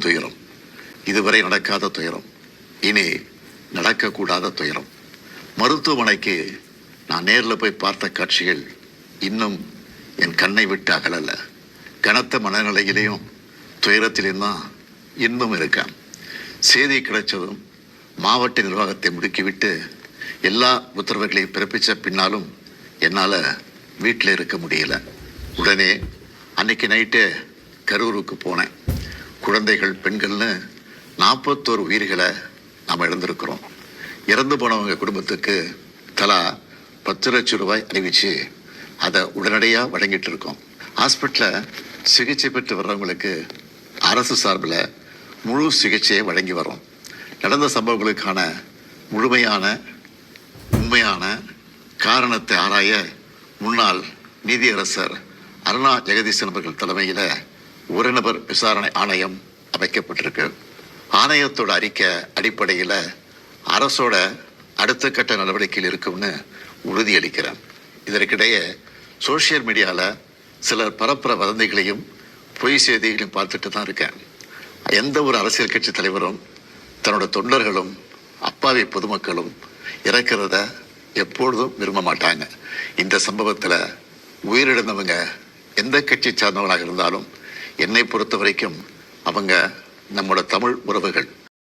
துயரம். இதுவரை நடக்காத துயரம், இனி நடக்கக்கூடாத துயரம். மருத்துவமனைக்கு நான் நேரில் போய் பார்த்த காட்சிகள் இன்னும் என் கண்ணை விட்டு அகலல. கனத்த மனநிலையிலையும் துயரத்திலையும் தான் இன்னும் இருக்கேன். செய்தி கிடைச்சதும் மாவட்ட நிர்வாகத்தை முடுக்கிவிட்டு எல்லா உத்தரவுகளையும் பிறப்பித்த பின்னாலும் என்னால் வீட்டில் இருக்க முடியல. உடனே அன்னைக்கு நைட்டு கரூருக்கு போனேன். குழந்தைகள், பெண்கள்னு 41 உயிர்களை நாம் இழந்திருக்கிறோம். இறந்து போனவங்க குடும்பத்துக்கு தலா 10 லட்சம் ரூபாய் அறிவித்து அதை உடனடியாக வழங்கிட்டு இருக்கோம். ஹாஸ்பிட்டலில் சிகிச்சை பெற்று வர்றவங்களுக்கு அரசு சார்பில் முழு சிகிச்சையை வழங்கி வரோம். நடந்த சம்பவங்களுக்கான முழுமையான உண்மையான காரணத்தை ஆராய முன்னாள் நீதியரசர் அருணா ஜெகதீசன் அவர்கள் தலைமையில் ஒரு நபர் விசாரணை ஆணையம் அமைக்கப்பட்டிருக்கு. ஆணையத்தோட அறிக்கை அடிப்படையில் அரசோட அடுத்த கட்ட நடவடிக்கையில் இருக்கும்னு உறுதியளிக்கிறேன். இதற்கிடையே சோசியல் மீடியாவில் சிலர் பரப்புற வதந்திகளையும் பொய் செய்திகளையும் பார்த்துட்டு தான் இருக்கேன். எந்த ஒரு அரசியல் கட்சி தலைவரும் தன்னோட தொண்டர்களும் அப்பாவி பொதுமக்களும் இறக்கிறத எப்பொழுதும் விரும்ப மாட்டாங்க. இந்த சம்பவத்தில் உயிரிழந்தவங்க எந்த கட்சி சார்ந்தவங்களாக இருந்தாலும் என்னை பொறுத்த வரைக்கும் அவங்க நம்மளோட தமிழ் உறவுகள்.